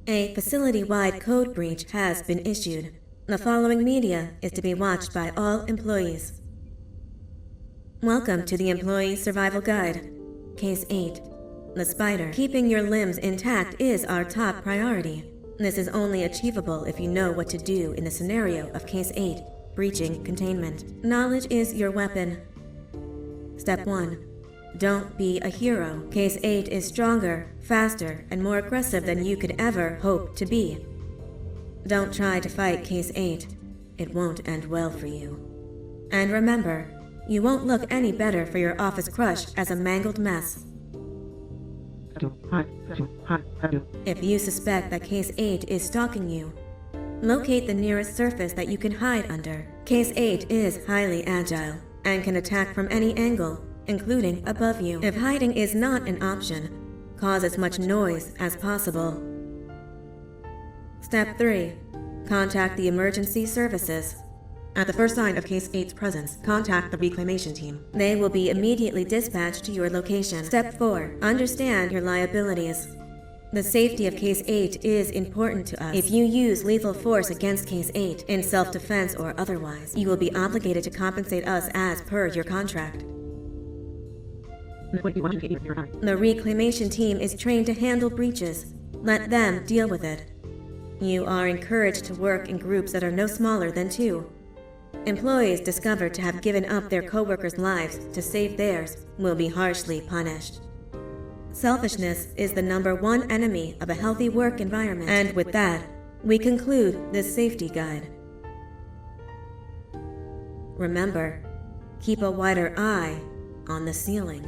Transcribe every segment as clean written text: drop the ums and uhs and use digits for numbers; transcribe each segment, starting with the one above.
A facility-wide code breach has been issued. The following media is to be watched by all employees. Welcome to the Employee Survival Guide. Case 8. The spider. Keeping your limbs intact is our top priority. This is only achievable if you know what to do in the scenario of Case 8, breaching containment. Knowledge is your weapon. Step 1. Don't be a hero. Case 8 is stronger, faster, and more aggressive than you could ever hope to be. Don't try to fight Case 8. It won't end well for you. And remember, you won't look any better for your office crush as a mangled mess. If you suspect that Case 8 is stalking you, locate the nearest surface that you can hide under. Case 8 is highly agile and can attack from any angle, including above you. If hiding is not an option, cause as much noise as possible. Step 3. Contact the emergency services. At the first sign of Case 8's presence, contact the reclamation team. They will be immediately dispatched to your location. Step 4. Understand your liabilities. The safety of Case 8 is important to us. If you use lethal force against Case 8, in self-defense or otherwise, you will be obligated to compensate us as per your contract. The reclamation team is trained to handle breaches. Let them deal with it. You are encouraged to work in groups that are no smaller than 2. Employees discovered to have given up their co-workers' lives to save theirs will be harshly punished. Selfishness is the #1 enemy of a healthy work environment. And with that, we conclude this safety guide. Remember, keep a wider eye on the ceiling.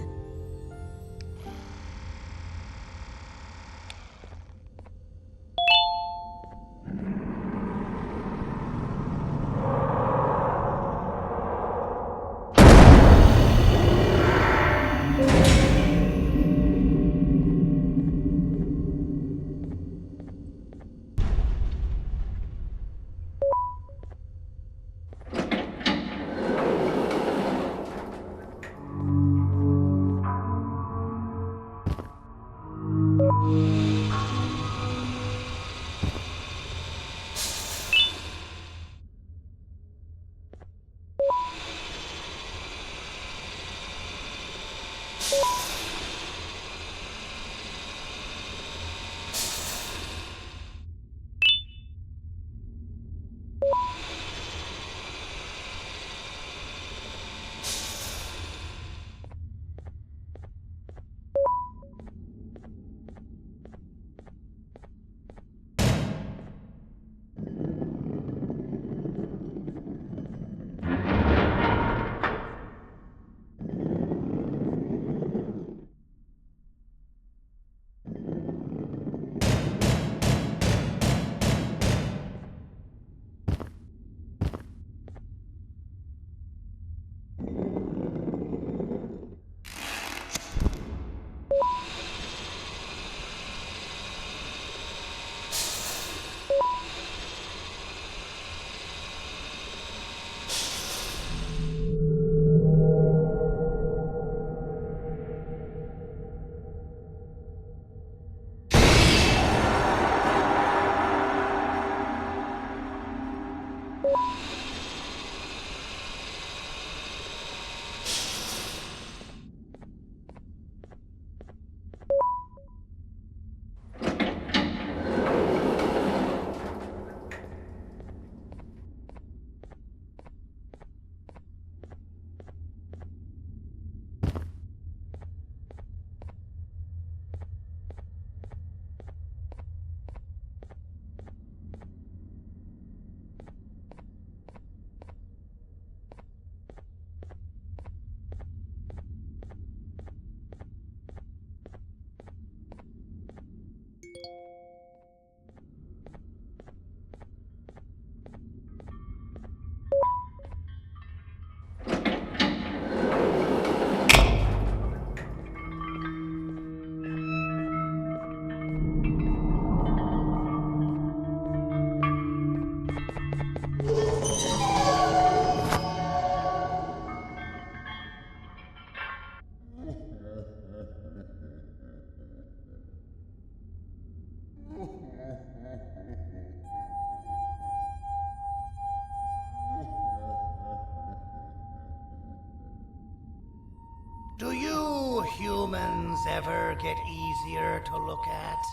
humans ever get easier to look at?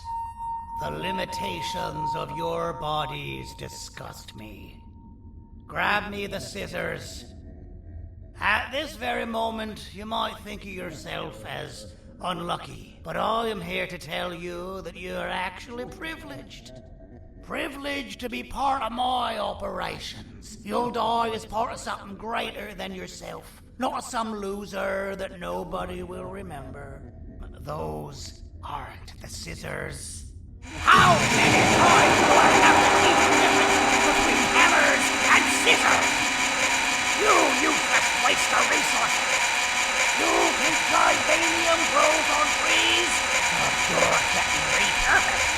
The limitations of your bodies disgust me. Grab me the scissors. At this very moment, you might think of yourself as unlucky, but I am here to tell you that you are actually privileged. Privileged to be part of my operations. You'll die as part of something greater than yourself, not as some loser that nobody will remember. Those aren't the scissors. How many times do I have to teach the difference between hammers and scissors? You useless waste of resources. You think titanium grows on trees? But you're getting repurposed.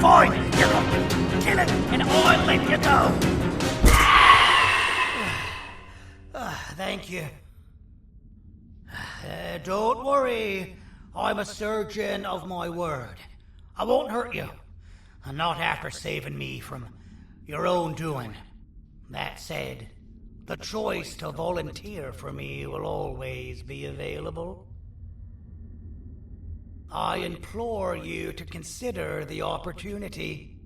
Fine, you're going to kill it, and I'll let you go. Thank you. Don't worry, I'm a surgeon of my word. I won't hurt you, and not after saving me from your own doing. That said, the choice to volunteer for me will always be available. I implore you to consider the opportunity.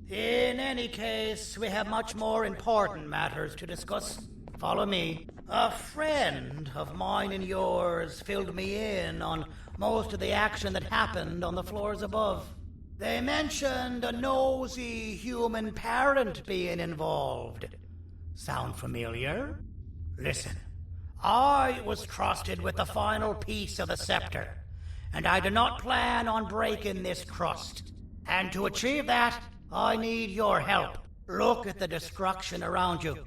In any case, we have much more important matters to discuss. Follow me. A friend of mine and yours filled me in on most of the action that happened on the floors above. They mentioned a nosy human parent being involved. Sound familiar? Listen, I was trusted with the final piece of the scepter, and I do not plan on breaking this trust. And to achieve that, I need your help. Look at the destruction around you.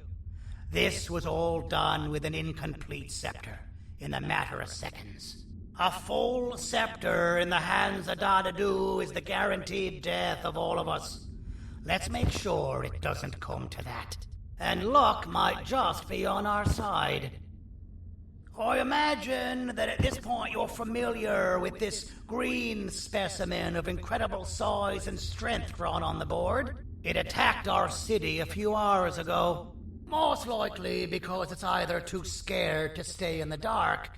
This was all done with an incomplete scepter, in a matter of seconds. A full scepter in the hands of Dadadu is the guaranteed death of all of us. Let's make sure it doesn't come to that. And luck might just be on our side. I imagine that at this point you're familiar with this green specimen of incredible size and strength drawn on the board. It attacked our city a few hours ago. Most likely because it's either too scared to stay in the dark,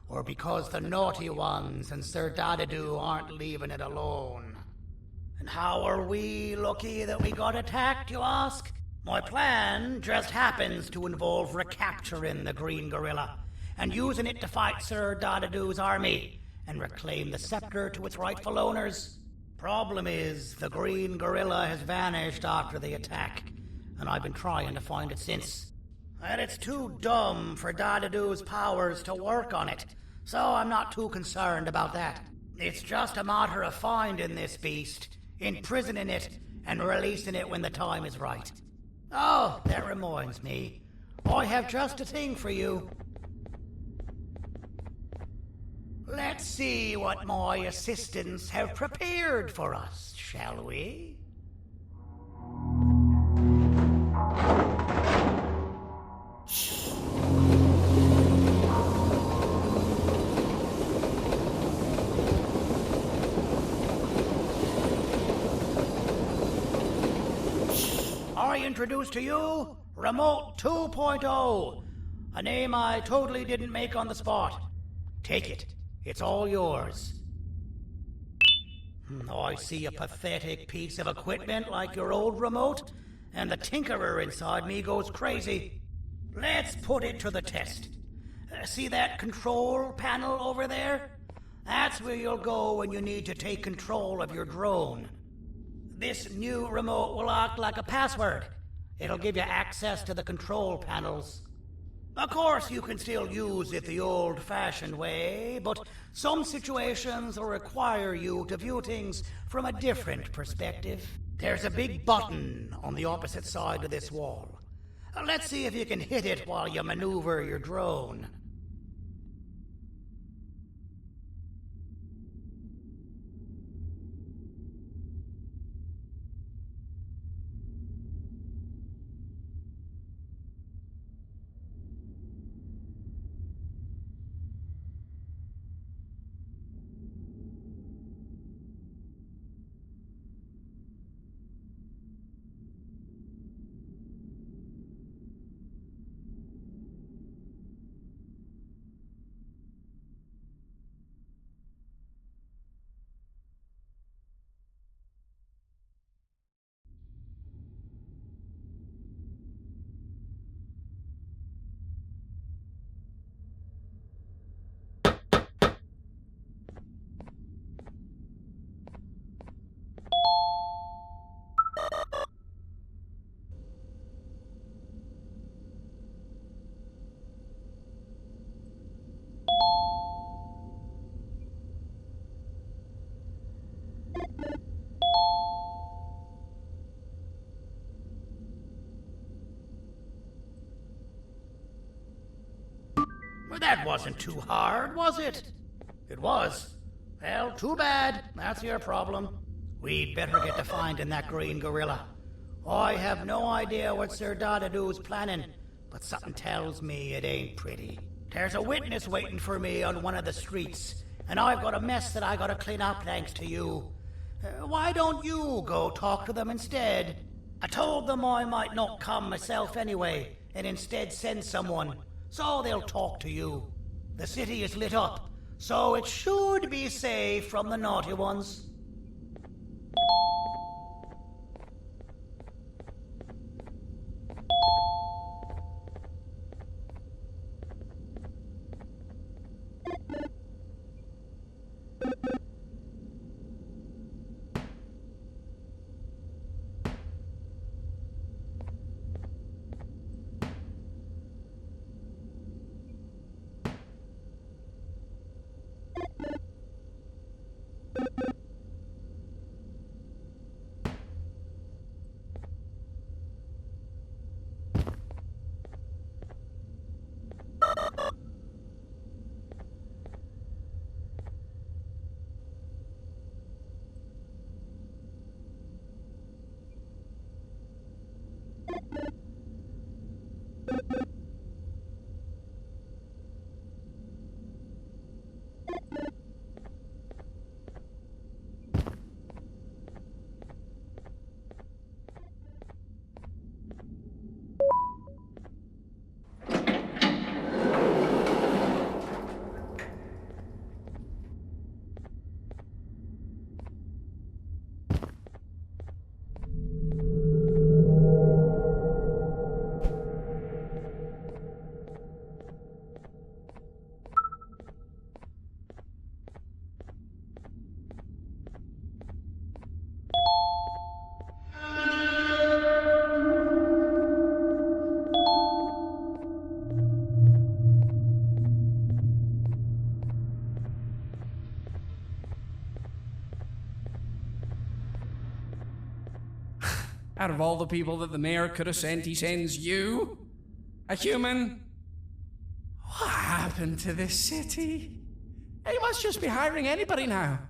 or because the naughty ones and Sir Dadadu aren't leaving it alone. And how are we lucky that we got attacked, you ask? My plan just happens to involve recapturing the green gorilla and using it to fight Sir Dadadu's army and reclaim the scepter to its rightful owners. Problem is, the green gorilla has vanished after the attack, and I've been trying to find it since. And it's too dumb for Dadadu's powers to work on it, so I'm not too concerned about that. It's just a matter of finding this beast, imprisoning it, and releasing it when the time is right. Oh, that reminds me. I have just a thing for you. Let's see what my assistants have prepared for us, shall we? introduce to you Remote 2.0, a name I totally didn't make on the spot. Take it. It's all yours. I see a pathetic piece of equipment like your old remote, and the tinkerer inside me goes crazy. Let's put it to the test. See that control panel over there? That's where you'll go when you need to take control of your drone. This new remote will act like a password. It'll give you access to the control panels. Of course, you can still use it the old-fashioned way, but some situations will require you to view things from a different perspective. There's a big button on the opposite side of this wall. Let's see if you can hit it while you maneuver your drone. Well, that wasn't too hard, was it? It was. Well, too bad. That's your problem. We'd better get to finding that green gorilla. I have no idea what Sir Dadadu's planning, but something tells me it ain't pretty. There's a witness waiting for me on one of the streets, and I've got a mess that I gotta clean up thanks to you. Why don't you go talk to them instead? I told them I might not come myself anyway, and instead send someone, so they'll talk to you. The city is lit up, so it should be safe from the naughty ones. Out of all the people that the mayor could have sent, he sends you? A human? What happened to this city? He must just be hiring anybody now.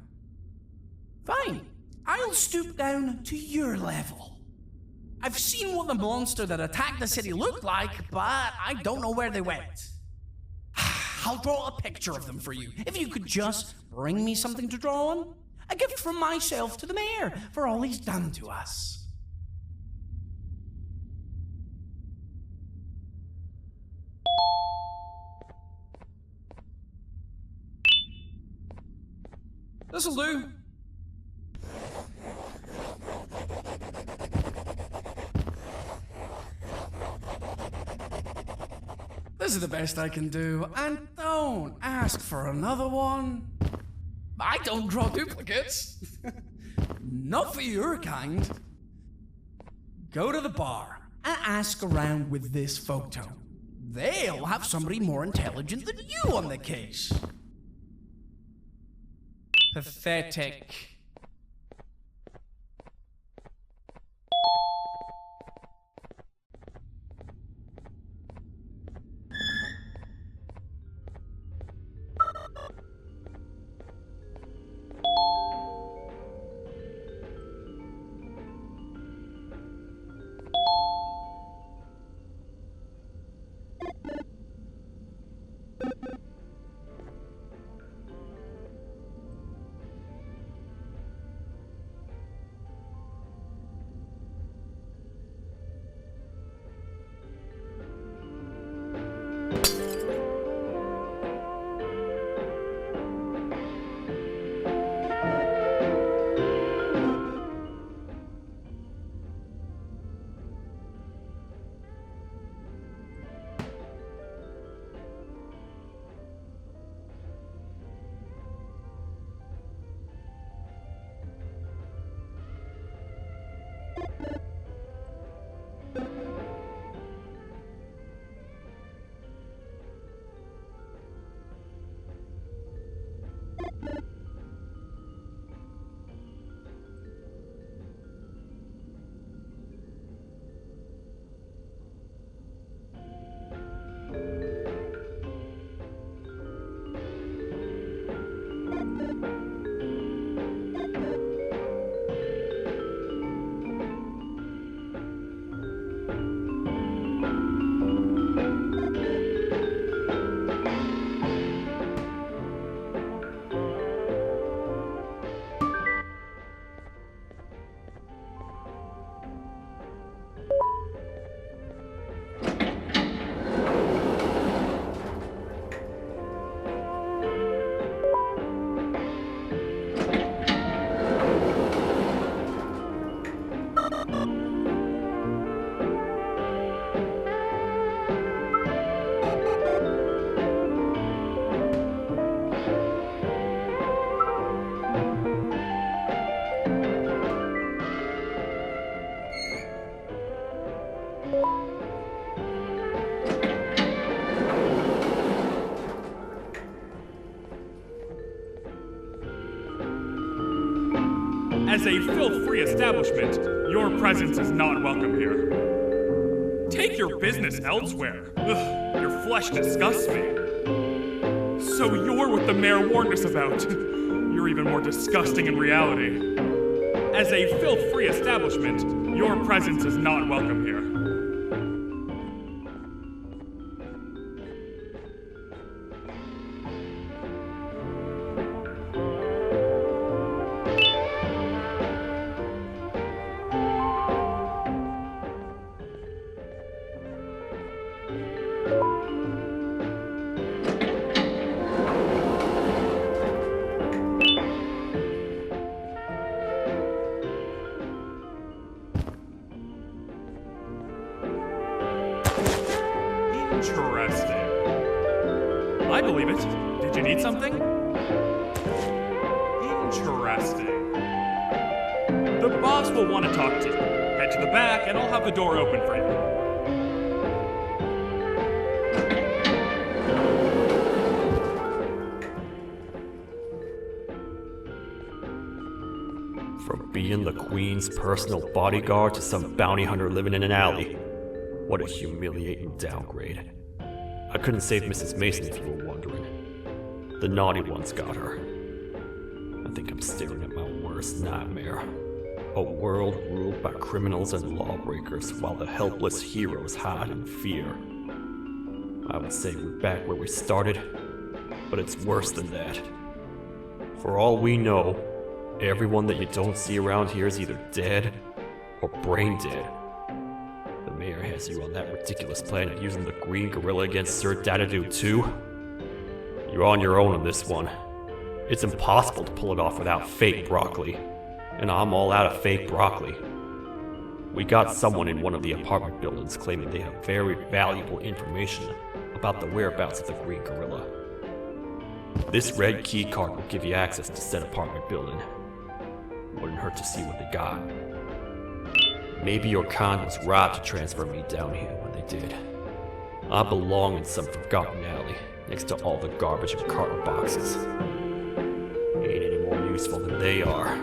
Fine, I'll stoop down to your level. I've seen what the monster that attacked the city looked like, but I don't know where they went. I'll draw a picture of them for you, if you could just bring me something to draw on. A gift from myself to the mayor for all he's done to us. This'll do. This is the best I can do, and don't ask for another one. I don't draw duplicates. Not for your kind. Go to the bar and ask around with this photo. They'll have somebody more intelligent than you on the case. Pathetic. As a filth-free establishment, your presence is not welcome here. Take your business elsewhere. Ugh, your flesh disgusts me. So you're what the mayor warned us about. You're even more disgusting in reality. As a filth-free establishment, your presence is not welcome here. Interesting. I believe it. Did you need something? Interesting. The boss will want to talk to you. Head to the back and I'll have the door open for you. From being the Queen's personal bodyguard to some bounty hunter living in an alley. What a humiliating downgrade. I couldn't save Mrs. Mason if you were wondering. The naughty ones got her. I think I'm staring at my worst nightmare. A world ruled by criminals and lawbreakers while the helpless heroes hide in fear. I would say we're back where we started, but it's worse than that. For all we know, everyone that you don't see around here is either dead or brain dead. The mayor has you on that ridiculous planet using the green gorilla against Sir Dadadoo too. You're on your own on this one. It's impossible to pull it off without fake broccoli, and I'm all out of fake broccoli. We got someone in one of the apartment buildings claiming they have very valuable information about the whereabouts of the green gorilla. This red key card will give you access to said apartment building. Wouldn't hurt to see what they got. Maybe your con was right to transfer me down here when they did. I belong in some forgotten alley next to all the garbage and carton boxes. Ain't any more useful than they are.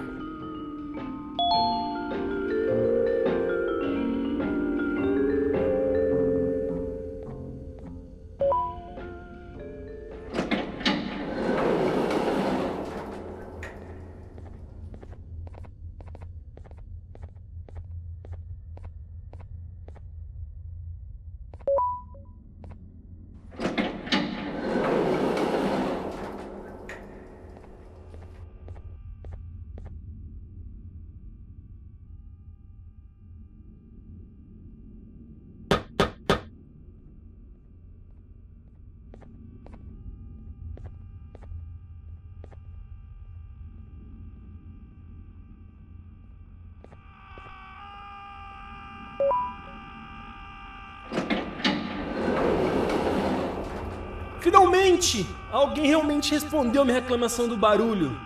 Finalmente! Alguém realmente respondeu minha reclamação do barulho.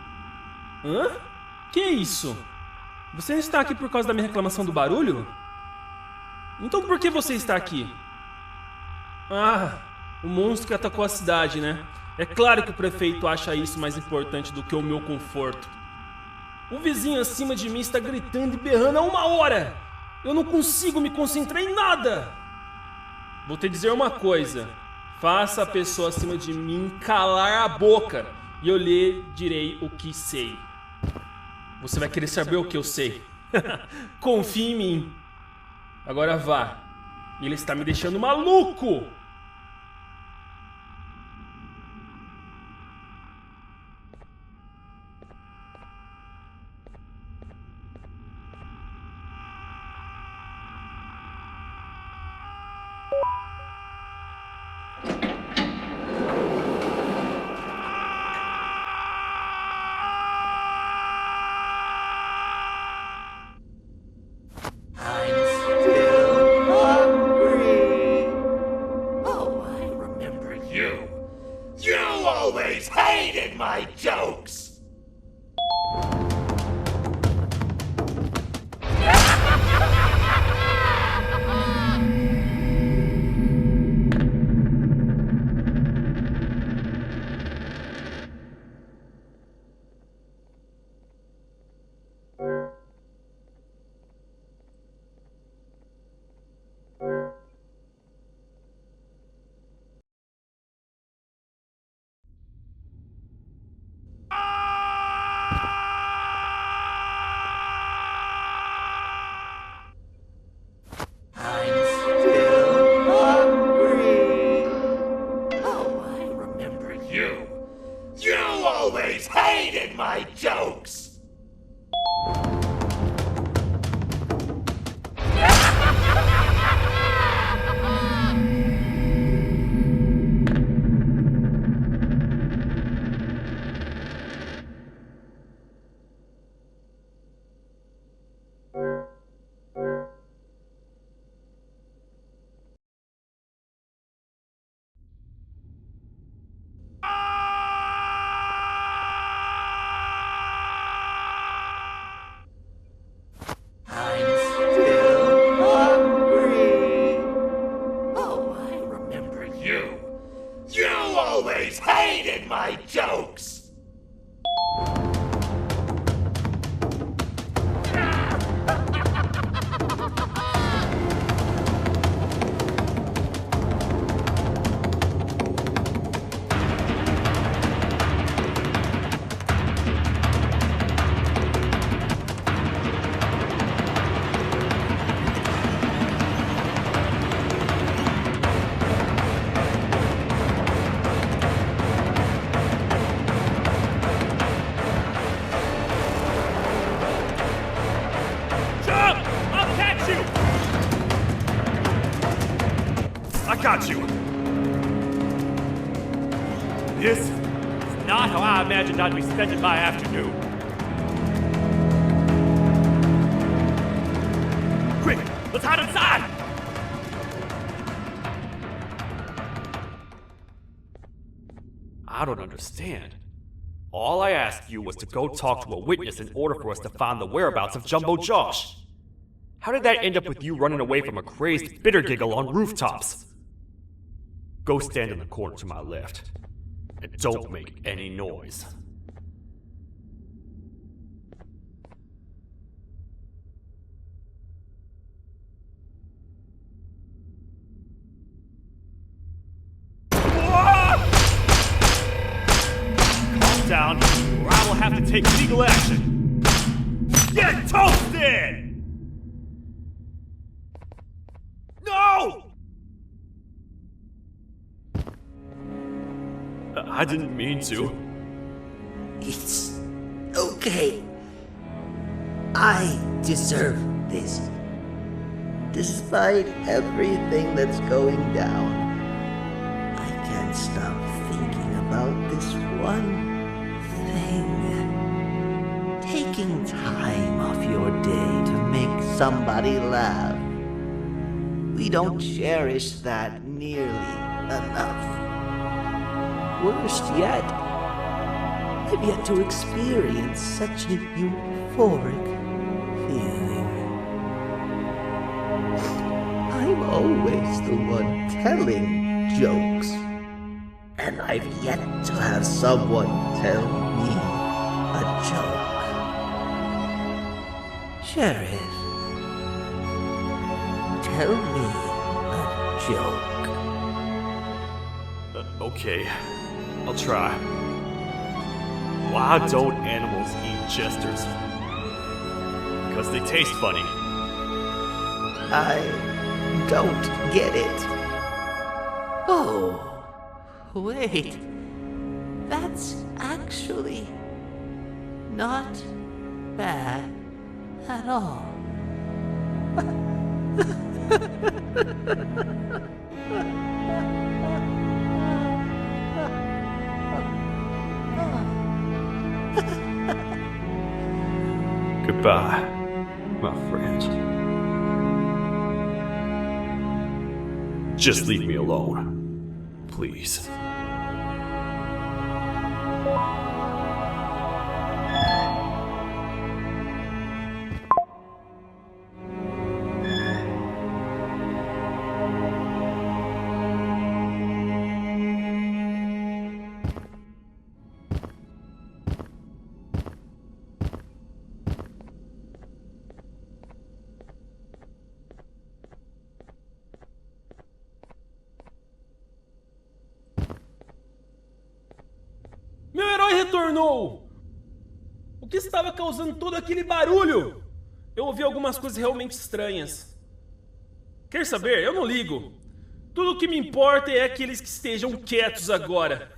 Hã? Que isso? Você está aqui por causa da minha reclamação do barulho? Então por que você está aqui? Ah, o monstro que atacou a cidade, né? É claro que o prefeito acha isso mais importante do que o meu conforto. O vizinho acima de mim está gritando e berrando há 1 hora! Eu não consigo me concentrar em nada! Vou te dizer uma coisa. Faça a pessoa acima de mim calar a boca e eu lhe direi o que sei. Você vai querer saber o que eu sei. Confie em mim. Agora vá. Ele está me deixando maluco. My jokes! Hated my jokes! Hated my jokes! I got you. This is not how I imagined I'd be spending my afternoon. Quick, let's hide inside! I don't understand. All I asked you was to go talk to a witness in order for us to find the whereabouts of Jumbo Josh. How did that end up with you running away from a crazed bitter giggle on rooftops? Go stand in the corner to my left, and don't make any noise. Calm down, or I will have to take legal action. Get toasted! No! I didn't mean to. It's okay. I deserve this. Despite everything that's going down, I can't stop thinking about this one thing. Taking time off your day to make somebody laugh. We don't cherish that nearly enough. Worst yet, I've yet to experience such a euphoric feeling. I'm always the one telling jokes, and I've yet to have someone tell me a joke. Sheriff, tell me a joke. Okay, I'll try. Why don't animals eat jesters? Because they taste funny. I don't get it. Oh, wait. That's actually not bad at all. Goodbye, my friend. Just leave me alone, please. Meu herói retornou! O que estava causando todo aquele barulho? Eu ouvi algumas coisas realmente estranhas. Quer saber? Eu não ligo. Tudo o que me importa é aqueles que estejam quietos agora.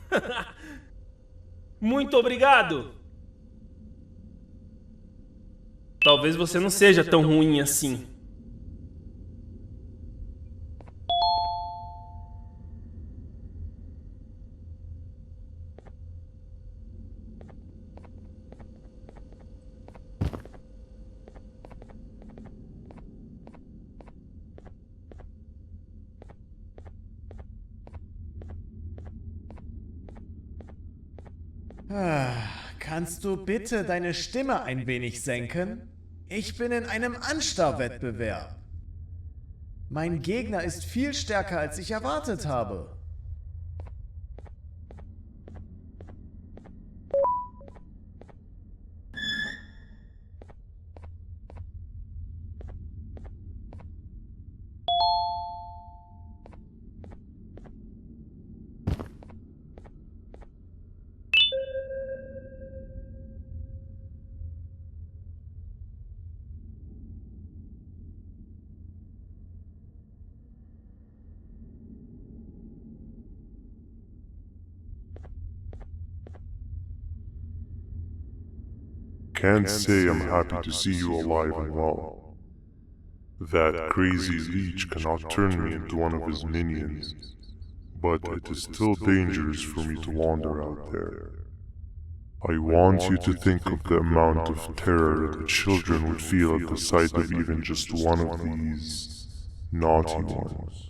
Muito obrigado! Talvez você não seja tão ruim assim. Kannst du bitte deine Stimme ein wenig senken? Ich bin in einem Anstarrwettbewerb. Mein Gegner ist viel stärker, als ich erwartet habe. Can't say I'm happy to see you alive and well. That crazy leech cannot turn me into one of his minions, but it is still dangerous for me to wander out there. I want you to think of the amount of terror the children would feel at the sight of even just one of these naughty ones.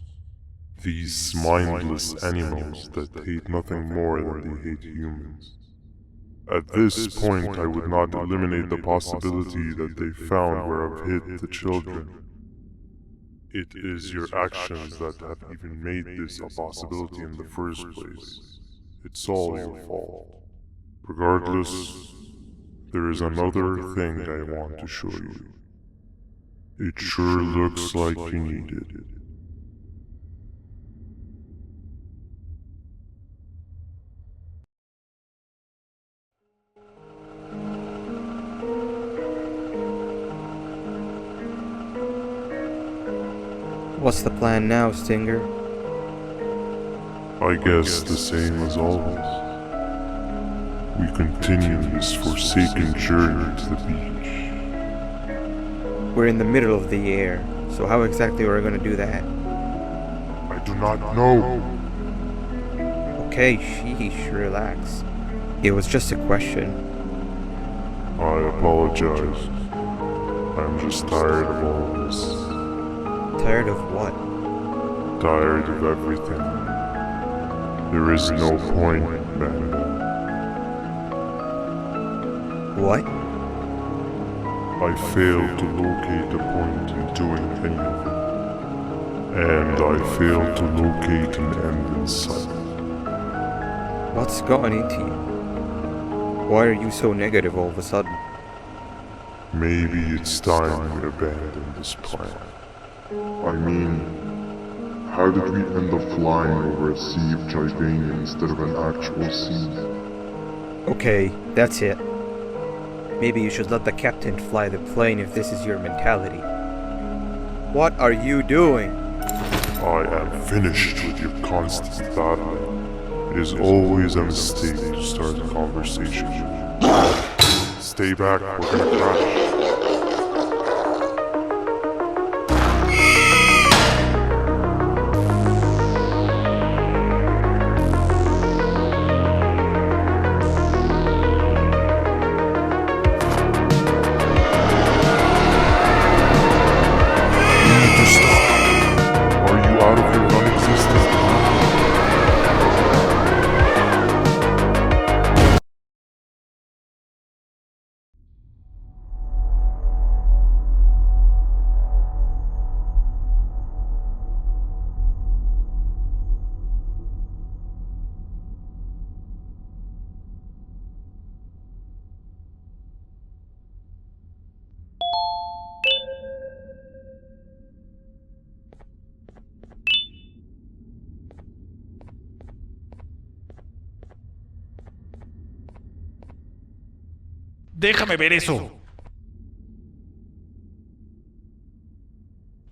These mindless animals that hate nothing more than they hate humans. At this point, I would not eliminate the possibility that they found where I've hid the children. It is your actions that have even made this a possibility in the first place. It's all your fault. Regardless, there is another thing I want to show you. It sure looks like you need it. What's the plan now, Stinger? I guess the same as always. We continue this forsaken journey to the beach. We're in the middle of the air, so how exactly are we going to do that? I do not know. Okay, sheesh, relax. It was just a question. I apologize. I'm just tired of all this. Tired of what? Tired of everything. There is no point, Banban. What? I failed to locate a point in doing anything. And I failed to locate an end in sight. What's gotten into you? Why are you so negative all of a sudden? Maybe it's time we abandon this plan. I mean, how did we end up flying over a sea of Jivania instead of an actual sea? Okay, that's it. Maybe you should let the captain fly the plane if this is your mentality. What are you doing? I am finished with your constant battling. It is always a mistake to start a conversation. Stay back, we're gonna crash. Déjame ver eso.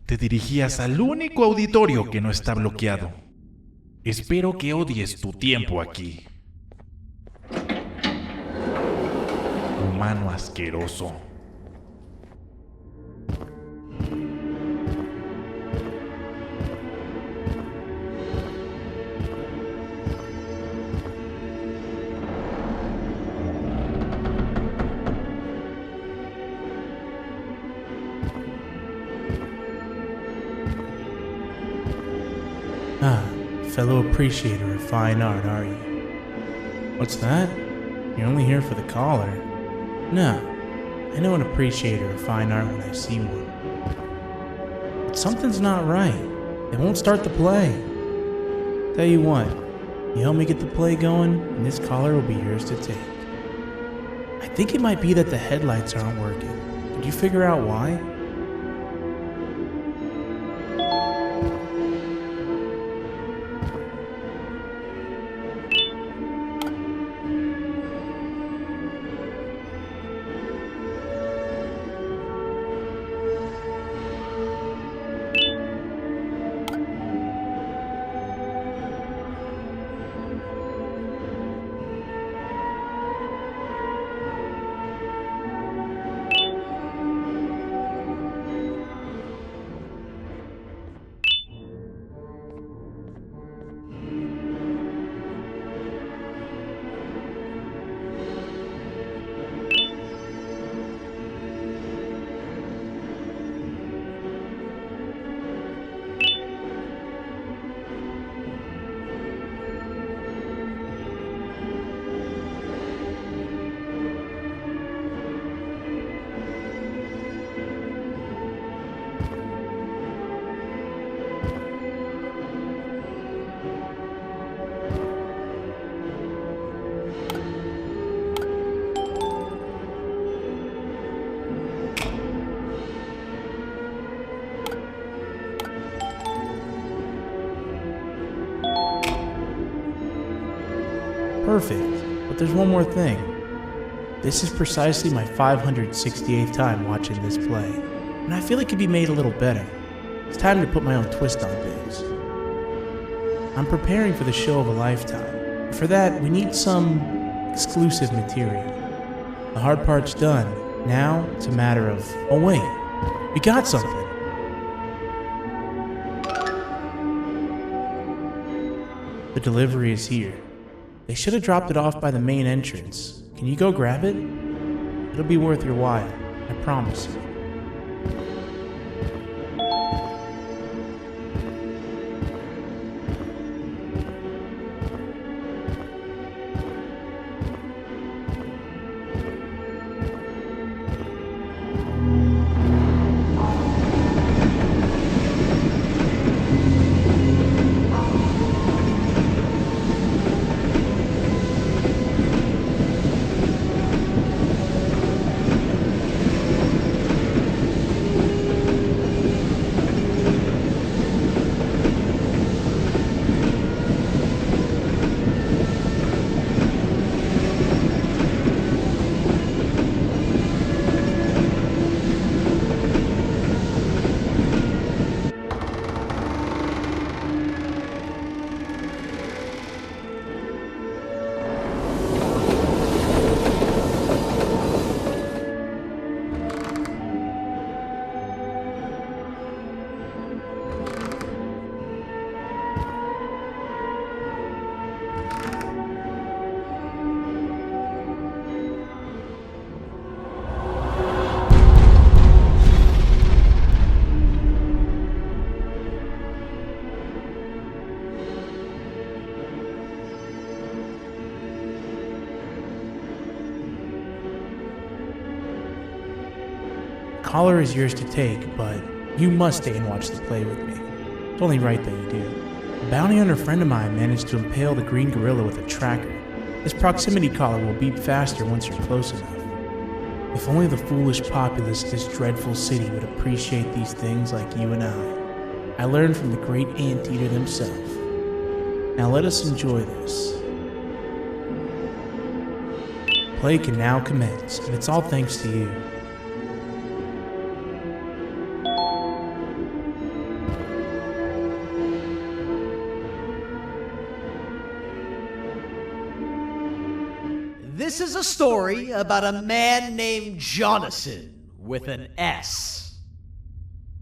Te dirigías al único auditorio que no está bloqueado. Espero que odies tu tiempo aquí. Humano asqueroso. Ah, fellow appreciator of fine art, are you? What's that? You're only here for the collar. No, I know an appreciator of fine art when I see one. But something's not right. It won't start the play. Tell you what, you help me get the play going, and this collar will be yours to take. I think it might be that the headlights aren't working. Did you figure out why? perfect, but there's one more thing. This is precisely my 568th time watching this play, and I feel it could be made a little better. It's time to put my own twist on things. I'm preparing for the show of a lifetime. For that, we need some exclusive material. The hard part's done. Now, it's a matter of, oh wait, we got something. The delivery is here. They should have dropped it off by the main entrance. Can you go grab it? It'll be worth your while, I promise you. Collar is yours to take, but you must stay and watch the play with me. It's only right that you do. A bounty hunter friend of mine managed to impale the green gorilla with a tracker. This proximity collar will beep faster once you're close enough. If only the foolish populace of this dreadful city would appreciate these things like you and I. I learned from the great anteater himself. Now let us enjoy this. Play can now commence, and it's all thanks to you. This is a story about a man named Jonathan with an S.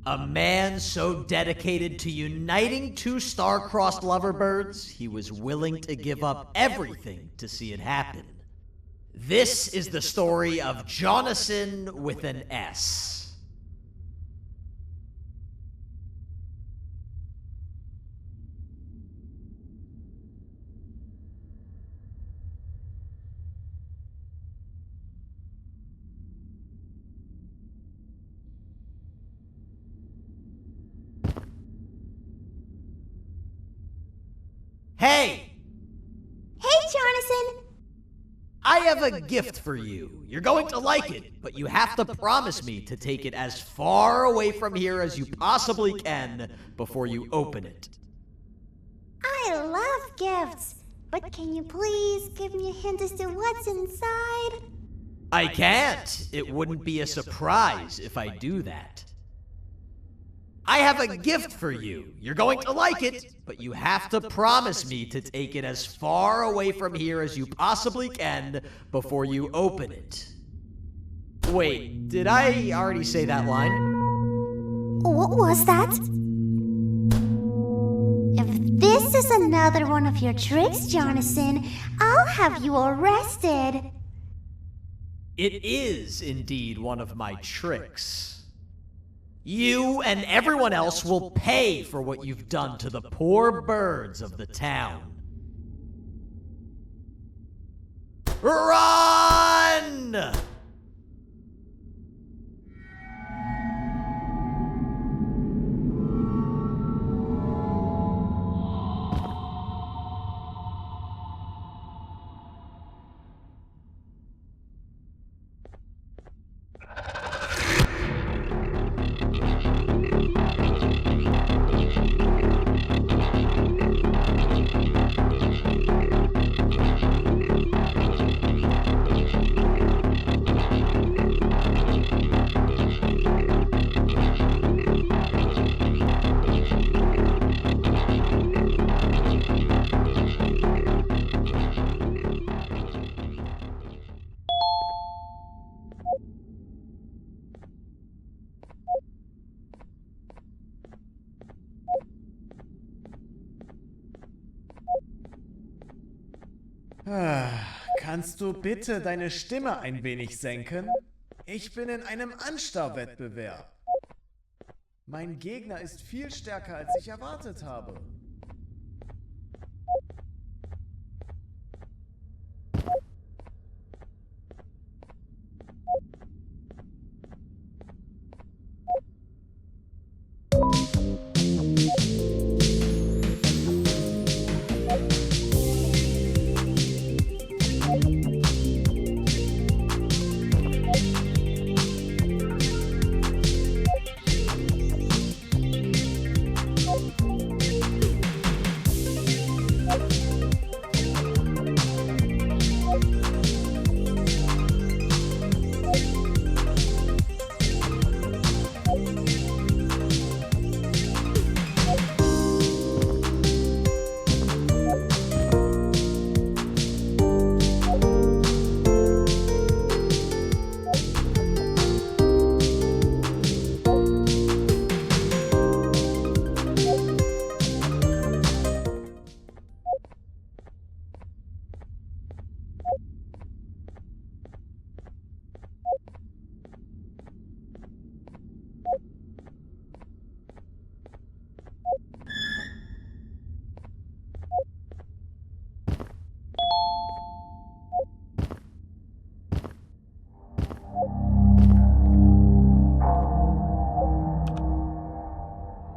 A man so dedicated to uniting two star-crossed loverbirds, he was willing to give up everything to see it happen. This is the story of Jonathan with an S. Hey! Hey, Jonathan! I have a gift for you. You're going to like it, but you have to promise me to take it as far away from here as you possibly can before you open it. I love gifts, but can you please give me a hint as to what's inside? I can't. It wouldn't be a surprise if I do that. I have a gift for you. You're going to like it, but you have to promise me to take it as far away from here as you possibly can before you open it. Wait, did I already say that line? What was that? If this is another one of your tricks, Jonathan, I'll have you arrested. It is indeed one of my tricks. You and everyone else will pay for what you've done to the poor birds of the town. Run! Kannst du bitte deine Stimme ein wenig senken? Ich bin in einem Anstarrwettbewerb. Mein Gegner ist viel stärker, als ich erwartet habe.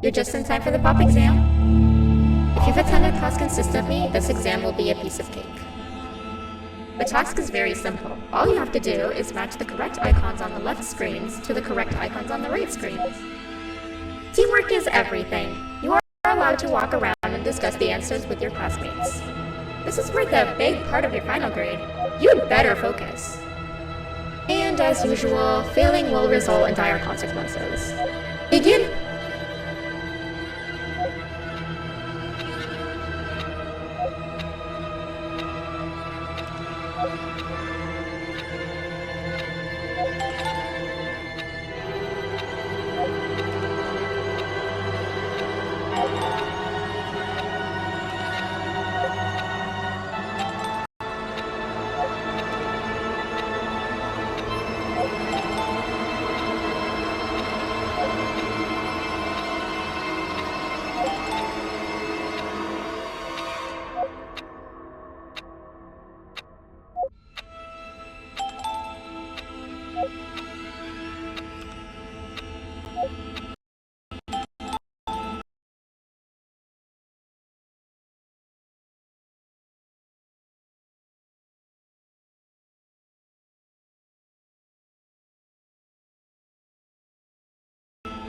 You're just in time for the pop exam. If you've attended class consistently, this exam will be a piece of cake. The task is very simple. All you have to do is match the correct icons on the left screens to the correct icons on the right screens. Teamwork is everything. You are allowed to walk around and discuss the answers with your classmates. This is worth a big part of your final grade. You'd better focus. And as usual, failing will result in dire consequences. Begin!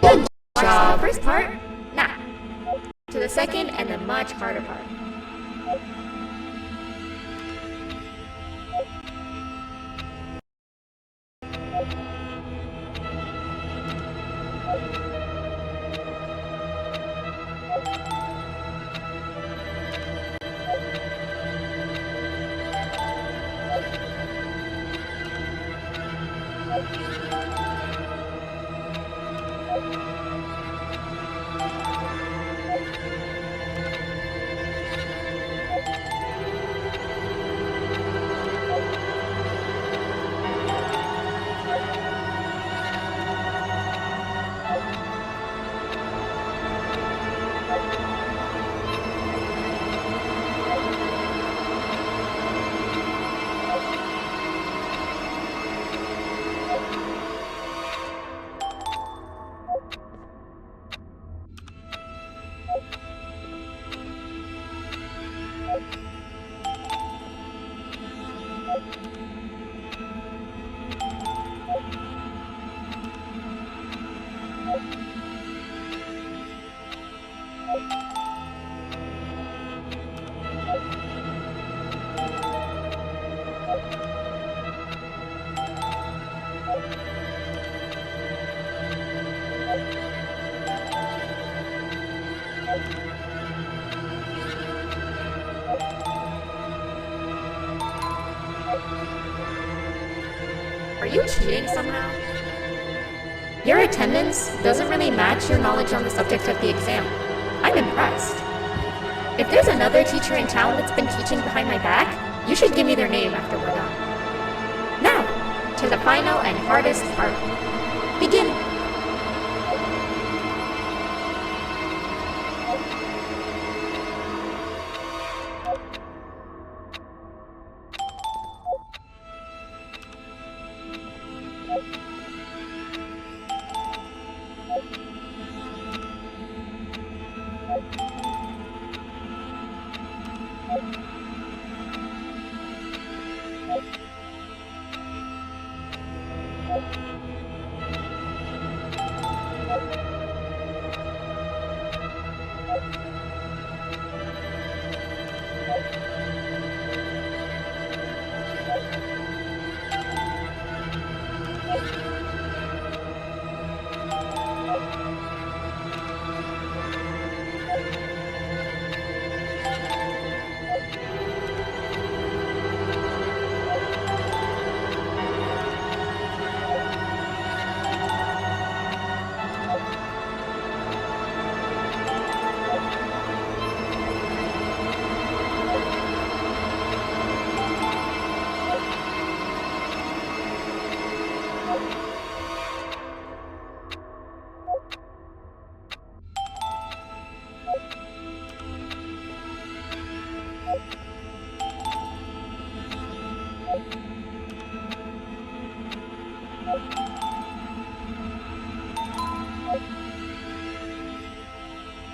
Good job! First part? Now, to the second and the much harder part. Are you cheating somehow? Your attendance doesn't really match your knowledge on the subject of the exam. I'm impressed. If there's another teacher in town that's been teaching behind my back, You should give me their name after we're done. Now, to the final and hardest part. Begin!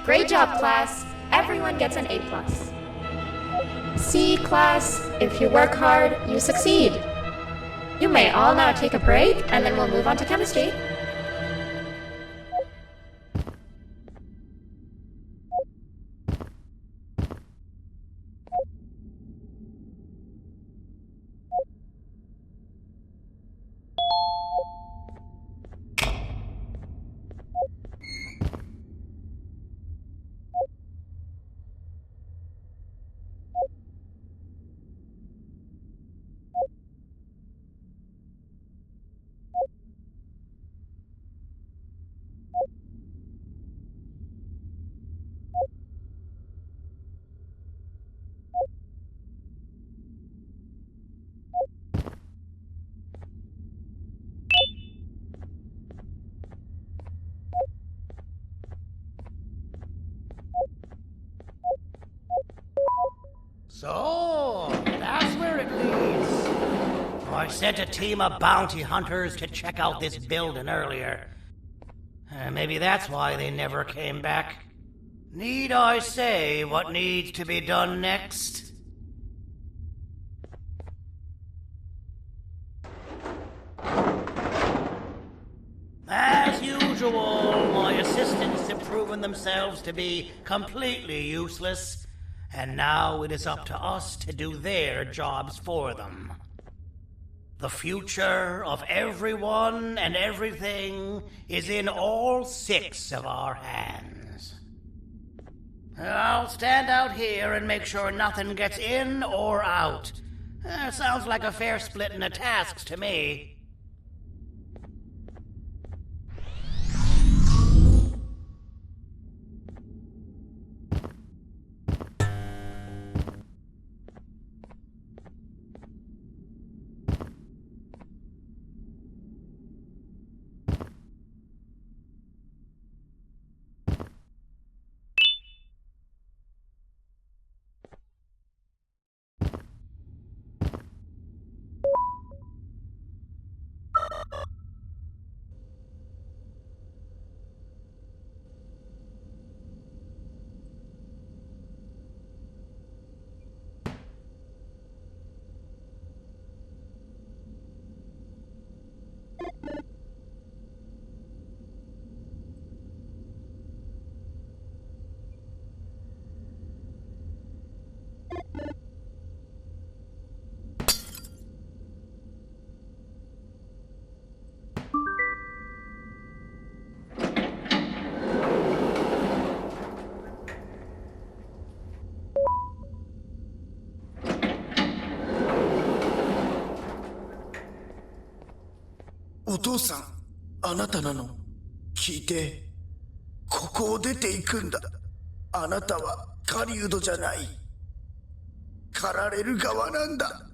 Great job, class. Everyone gets an A+. C, class. If you work hard, you succeed. You may all now take a break, and then we'll move on to chemistry. So, that's where it leads. I sent a team of bounty hunters to check out this building earlier. Maybe that's why they never came back. Need I say what needs to be done next? As usual, my assistants have proven themselves to be completely useless. And now it is up to us to do their jobs for them. The future of everyone and everything is in all 6 of our hands. I'll stand out here and make sure nothing gets in or out. Sounds like a fair splitting of tasks to me.お父さん、あなたなの。聞いて、ここを出ていくんだ。あなたは狩人じゃない。狩られる側なんだ。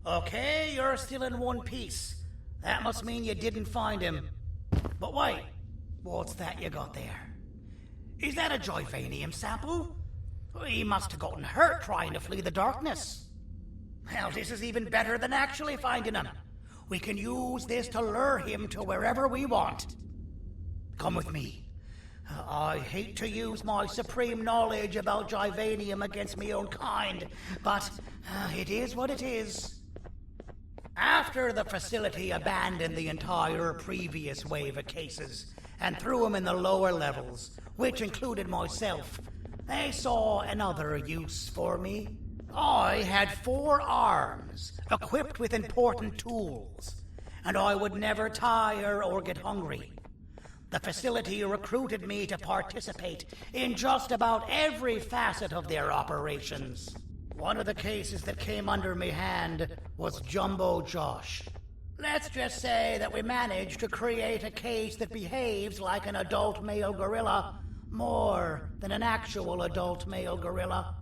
Okay, you're still in one piece. That must mean you didn't find him. But wait, what's that you got there? Is that a Joyvanium sample? He must have gotten hurt trying to flee the darkness. Well, this is even better than actually finding him. We can use this to lure him to wherever we want. Come with me. I hate to use my supreme knowledge about Joyvanium against my own kind, but it is what it is. After the facility abandoned the entire previous wave of cases and threw them in the lower levels, which included myself, they saw another use for me. I had 4 arms, equipped with important tools, and I would never tire or get hungry. The facility recruited me to participate in just about every facet of their operations. One of the cases that came under me hand was Jumbo Josh. Let's just say that we managed to create a case that behaves like an adult male gorilla more than an actual adult male gorilla.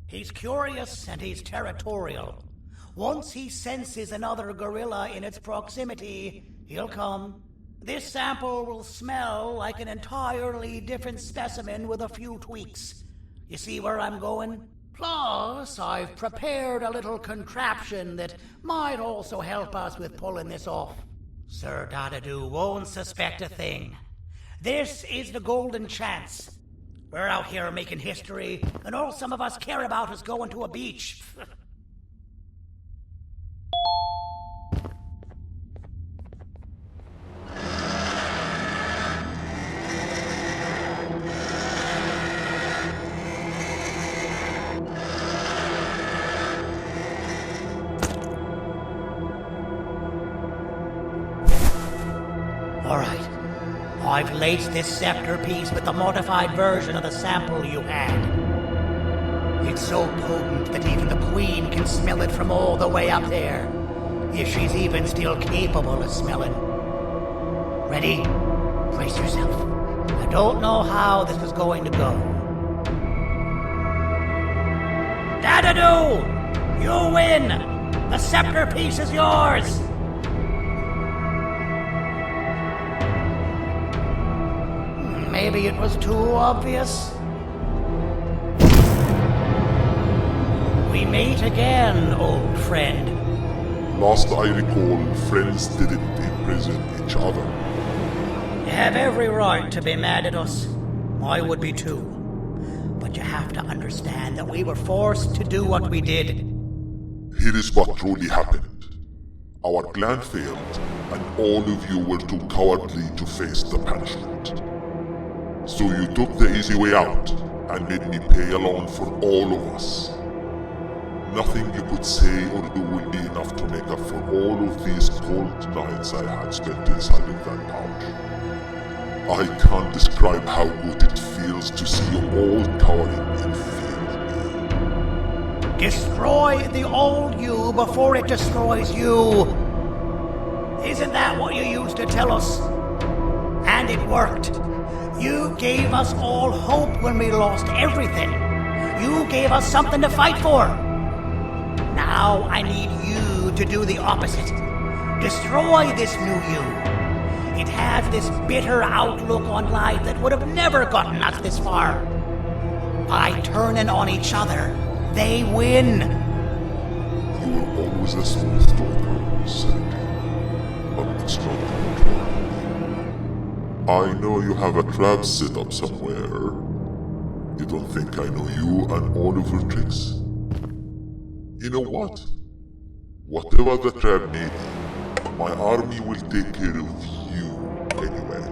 He's curious and he's territorial. Once he senses another gorilla in its proximity, he'll come. This sample will smell like an entirely different specimen with a few tweaks. You see where I'm going? Plus, I've prepared a little contraption that might also help us with pulling this off. Sir Dadadoo won't suspect a thing. This is the golden chance. We're out here making history, and all some of us care about is going to a beach. All right. I've laced this scepter piece with the modified version of the sample you had. It's so potent that even the Queen can smell it from all the way up there, if she's even still capable of smelling. Ready? Brace yourself. I don't know how this is going to go. Dadadoo! You win! The scepter piece is yours! Maybe it was too obvious. We meet again, old friend. Last I recall, friends didn't imprison each other. You have every right to be mad at us. I would be too. But you have to understand that we were forced to do what we did. Here is what truly happened. Our plan failed, and all of you were too cowardly to face the punishment. So you took the easy way out, and made me pay alone for all of us. Nothing you could say or do will be enough to make up for all of these cold nights I had spent inside of that pouch. I can't describe how good it feels to see you all cowering in fear. Destroy the old you before it destroys you. Isn't that what you used to tell us? And it worked. You gave us all hope when we lost everything. You gave us something to fight for. Now I need you to do the opposite. Destroy this new you. It has this bitter outlook on life that would have never gotten us this far. By turning on each other, they win. You were always a small stalker, Sandy. But it's not true. I know you have a trap set up somewhere. You don't think I know you and all of your tricks? You know what? Whatever the trap may be, my army will take care of you anyway.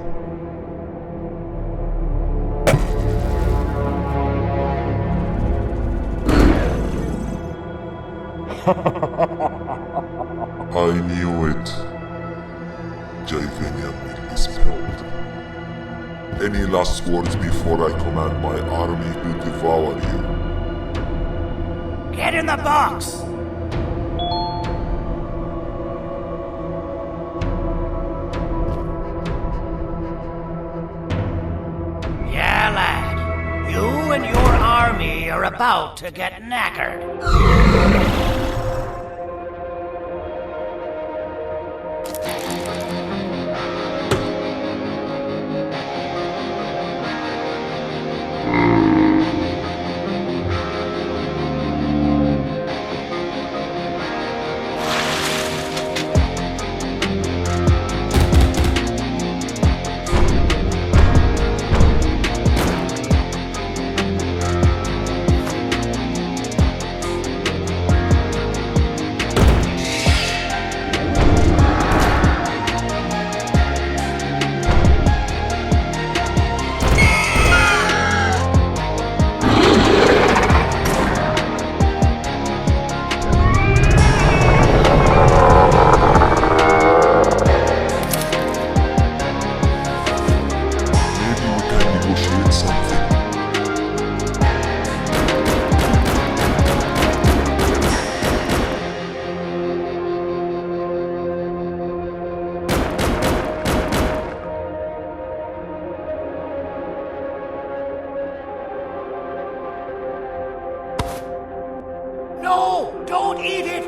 I knew it. Javanian will be spelled. Any last words before I command my army to devour you? Get in the box! Yeah, lad. You and your army are about to get knackered. No! Don't eat it!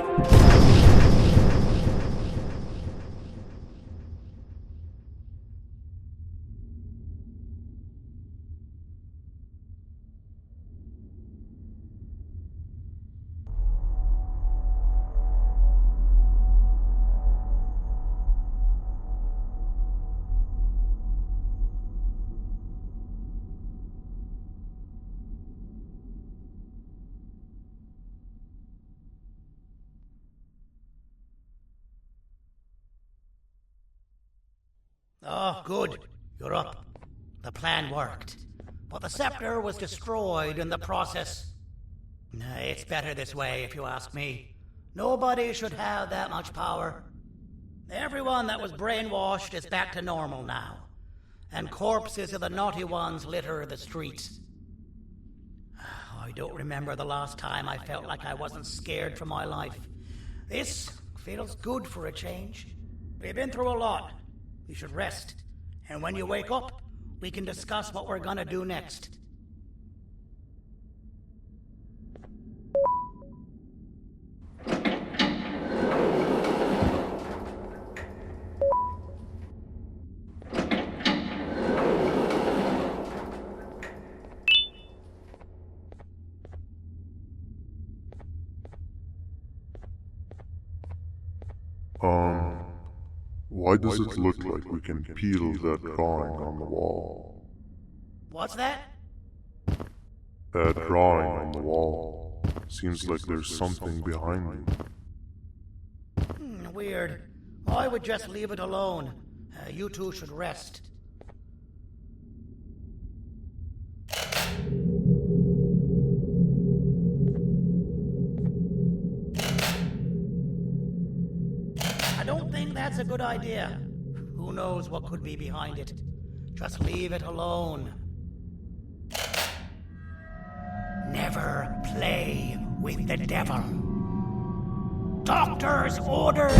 Oh, good. You're up. The plan worked. But the scepter was destroyed in the process. It's better this way, if you ask me. Nobody should have that much power. Everyone that was brainwashed is back to normal now. And corpses of the naughty ones litter the streets. I don't remember the last time I felt like I wasn't scared for my life. This feels good for a change. We've been through a lot. You should rest. And when you wake up, we can discuss what we're gonna do next. Why does it look like we can peel that drawing on the wall? What's that? That drawing on the wall. Seems like there's something behind it. Weird. I would just leave it alone. You two should rest. I don't think that's a good idea. Who knows what could be behind it? Just leave it alone. Never play with the devil. Doctor's orders!